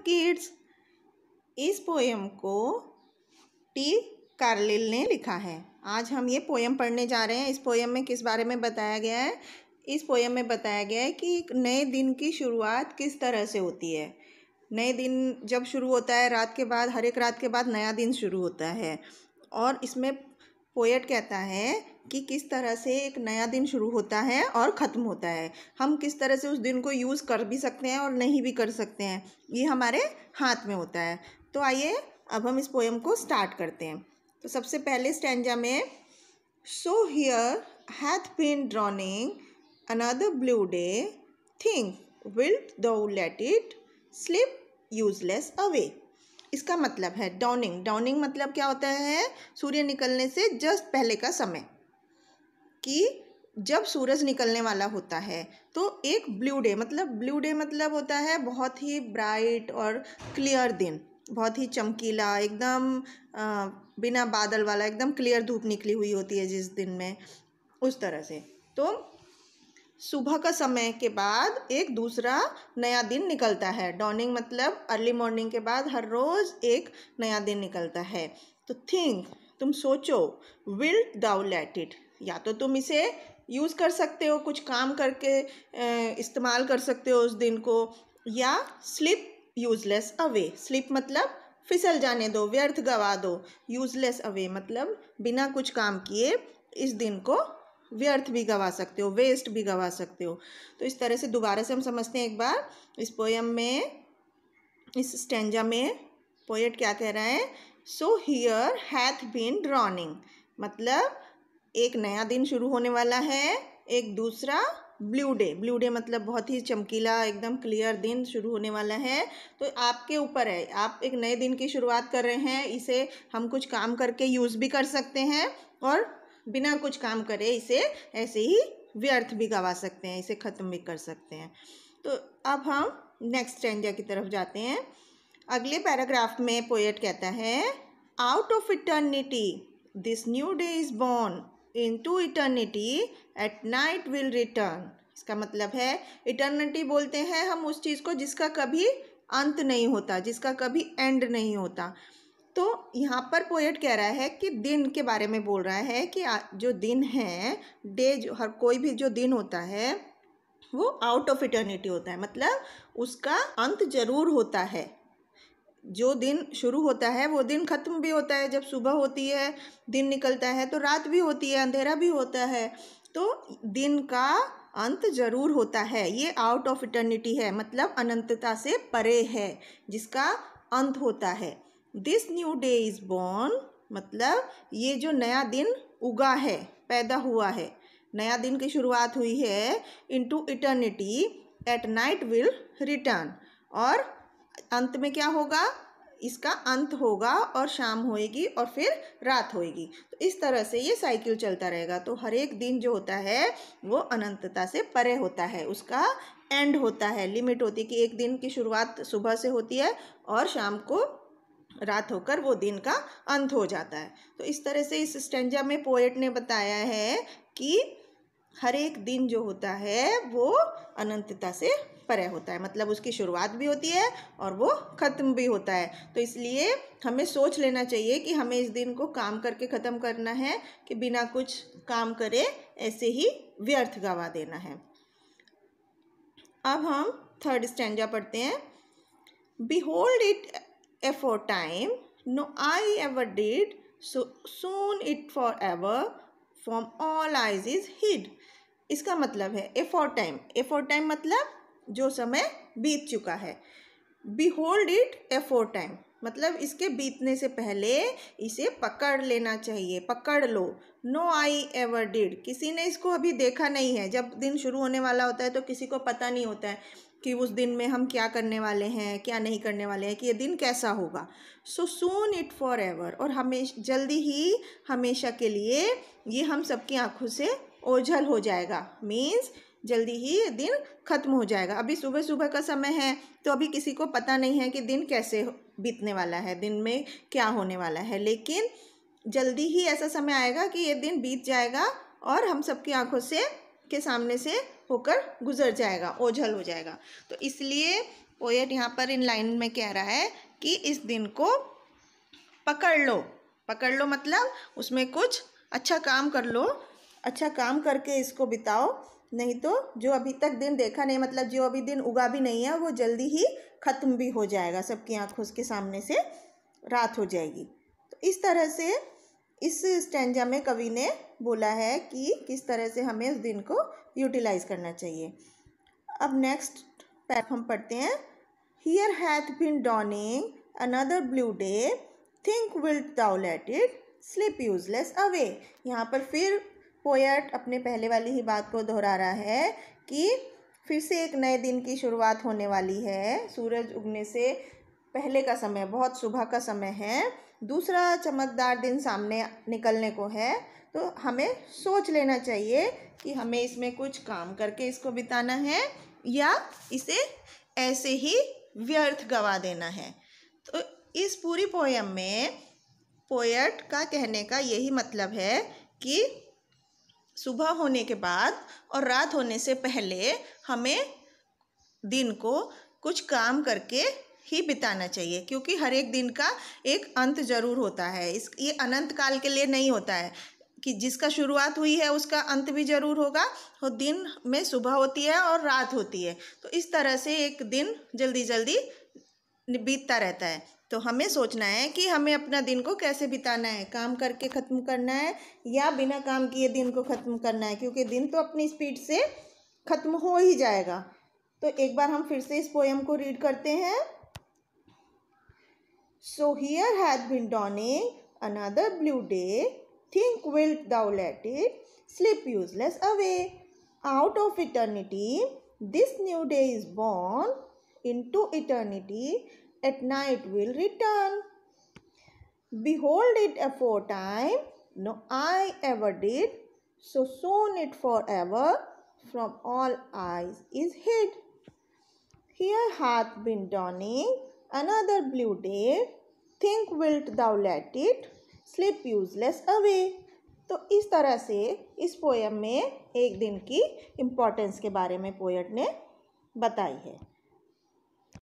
Kids. इस poem को T Carlill ने लिखा है। आज हम ये पोएम पढ़ने जा रहे हैं। इस पोएम में किस बारे में बताया गया है? इस पोएम में बताया गया है कि एक नए दिन की शुरुआत किस तरह से होती है। नए दिन जब शुरू होता है, रात के बाद, हर एक रात के बाद नया दिन शुरू होता है। और इसमें पोएट कहता है कि किस तरह से एक नया दिन शुरू होता है और ख़त्म होता है। हम किस तरह से उस दिन को यूज़ कर भी सकते हैं और नहीं भी कर सकते हैं, ये हमारे हाथ में होता है। तो आइए अब हम इस पोएम को स्टार्ट करते हैं। तो सबसे पहले स्टैंजा में so here hath been dawning another blue day, think wilt thou let it slip useless away. इसका मतलब है डॉनिंग। डॉनिंग मतलब क्या होता है? सूर्य निकलने से जस्ट पहले का समय, कि जब सूरज निकलने वाला होता है तो एक ब्लू डे मतलब होता है बहुत ही ब्राइट और क्लियर दिन, बहुत ही चमकीला, एकदम बिना बादल वाला, एकदम क्लियर धूप निकली हुई होती है जिस दिन में, उस तरह से। तो सुबह का समय के बाद एक दूसरा नया दिन निकलता है। डॉनिंग मतलब अर्ली मॉर्निंग के बाद हर रोज़ एक नया दिन निकलता है। तो थिंक, तुम सोचो, विल्ट दाउ लेट इट, या तो तुम इसे यूज़ कर सकते हो, कुछ काम करके इस्तेमाल कर सकते हो उस दिन को, या स्लिप यूजलेस अवे। स्लिप मतलब फिसल जाने दो, व्यर्थ गवा दो। यूजलेस अवे मतलब बिना कुछ काम किए इस दिन को व्यर्थ भी गवा सकते हो, वेस्ट भी गवा सकते हो। तो इस तरह से दोबारा से हम समझते हैं एक बार इस पोएम में, इस स्टैंजा में पोएट क्या कह रहा है। So here hath been drowning मतलब एक नया दिन शुरू होने वाला है, एक दूसरा ब्लू डे मतलब बहुत ही चमकीला, एकदम क्लियर दिन शुरू होने वाला है। तो आपके ऊपर है, आप एक नए दिन की शुरुआत कर रहे हैं। इसे हम कुछ काम करके यूज़ भी कर सकते हैं और बिना कुछ काम करे इसे ऐसे ही व्यर्थ भी गवा सकते हैं, इसे ख़त्म भी कर सकते हैं। तो अब हम नेक्स्ट स्टैंजा की तरफ जाते हैं। अगले पैराग्राफ में पोएट कहता है, out of eternity this new day is born, into eternity at night will return. इसका मतलब है, इटर्निटी बोलते हैं हम उस चीज़ को जिसका कभी अंत नहीं होता, जिसका कभी एंड नहीं होता। तो यहाँ पर पोएट कह रहा है कि दिन के बारे में बोल रहा है कि जो दिन है, डे, जो हर कोई भी जो दिन होता है वो आउट ऑफ इटर्निटी होता है, मतलब उसका अंत जरूर होता है। जो दिन शुरू होता है वो दिन ख़त्म भी होता है। जब सुबह होती है, दिन निकलता है, तो रात भी होती है, अंधेरा भी होता है। तो दिन का अंत जरूर होता है। ये आउट ऑफ इटर्निटी है, मतलब अनंतता से परे है, जिसका अंत होता है। This new day is born मतलब ये जो नया दिन उगा है, पैदा हुआ है, नया दिन की शुरुआत हुई है, into eternity at night will return, और अंत में क्या होगा? इसका अंत होगा और शाम होएगी और फिर रात होएगी। तो इस तरह से ये साइकिल चलता रहेगा। तो हर एक दिन जो होता है वो अनंतता से परे होता है, उसका एंड होता है, लिमिट होती है कि एक दिन की शुरुआत सुबह से होती है और शाम को रात होकर वो दिन का अंत हो जाता है। तो इस तरह से इस स्टैंजा में पोएट ने बताया है कि हर एक दिन जो होता है वो अनंतता से परे होता है, मतलब उसकी शुरुआत भी होती है और वो ख़त्म भी होता है। तो इसलिए हमें सोच लेना चाहिए कि हमें इस दिन को काम करके ख़त्म करना है, कि बिना कुछ काम करे ऐसे ही व्यर्थ गवा देना है। अब हम थर्ड स्टैंजा पढ़ते हैं। Behold it aforetime, no eye ever did, so soon it forever from all eyes is hid। इसका मतलब है aforetime मतलब जो समय बीत चुका है। behold it aforetime मतलब इसके बीतने से पहले इसे पकड़ लेना चाहिए, पकड़ लो। नो आई एवर डिड, किसी ने इसको अभी देखा नहीं है। जब दिन शुरू होने वाला होता है तो किसी को पता नहीं होता है कि उस दिन में हम क्या करने वाले हैं, क्या नहीं करने वाले हैं, कि ये दिन कैसा होगा। सो सून इट फॉर एवर, और जल्दी ही, हमेशा के लिए ये हम सबकी आंखों से ओझल हो जाएगा। मीन्स जल्दी ही ये दिन ख़त्म हो जाएगा। अभी सुबह सुबह का समय है तो अभी किसी को पता नहीं है कि दिन कैसे बीतने वाला है, दिन में क्या होने वाला है, लेकिन जल्दी ही ऐसा समय आएगा कि ये दिन बीत जाएगा और हम सबकी आंखों से के सामने से होकर गुजर जाएगा, ओझल हो जाएगा। तो इसलिए पोएट यहाँ पर इन लाइन में कह रहा है कि इस दिन को पकड़ लो मतलब उसमें कुछ अच्छा काम कर लो, अच्छा काम करके इसको बिताओ, नहीं तो जो अभी तक दिन देखा नहीं, मतलब जो अभी दिन उगा भी नहीं है वो जल्दी ही ख़त्म भी हो जाएगा, सबकी आंखों के सामने से रात हो जाएगी। तो इस तरह से इस स्टैंजा में कवि ने बोला है कि किस तरह से हमें उस दिन को यूटिलाइज करना चाहिए। अब नेक्स्ट पैराग्राफ हम पढ़ते हैं। Here hath been dawning another blue day, think wilt thou let it slip useless away। यहाँ पर फिर पोएट अपने पहले वाली ही बात को दोहरा रहा है कि फिर से एक नए दिन की शुरुआत होने वाली है। सूरज उगने से पहले का समय, बहुत सुबह का समय है, दूसरा चमकदार दिन सामने निकलने को है। तो हमें सोच लेना चाहिए कि हमें इसमें कुछ काम करके इसको बिताना है या इसे ऐसे ही व्यर्थ गवा देना है। तो इस पूरी पोयम में पोएट का कहने का यही मतलब है कि सुबह होने के बाद और रात होने से पहले हमें दिन को कुछ काम करके ही बिताना चाहिए, क्योंकि हर एक दिन का एक अंत ज़रूर होता है। ये अनंत काल के लिए नहीं होता है कि जिसका शुरुआत हुई है उसका अंत भी ज़रूर होगा। और दिन में सुबह होती है और रात होती है, तो इस तरह से एक दिन जल्दी जल्दी बीतता रहता है। तो हमें सोचना है कि हमें अपना दिन को कैसे बिताना है, काम करके ख़त्म करना है या बिना काम किए दिन को ख़त्म करना है, क्योंकि दिन तो अपनी स्पीड से ख़त्म हो ही जाएगा। तो एक बार हम फिर से इस पोएम को रीड करते हैं। So here hath been dawning another blue day, think wilt thou let it slip useless away? Out of eternity this new day is born, into eternity at night will return. Behold it aforetime, no eye ever did, so soon it forever from all eyes is hid. Here hath been dawning another blue day, think wilt thou let it slip useless away। तो इस तरह से इस poem में एक दिन की importance के बारे में पोएट ने बताई है।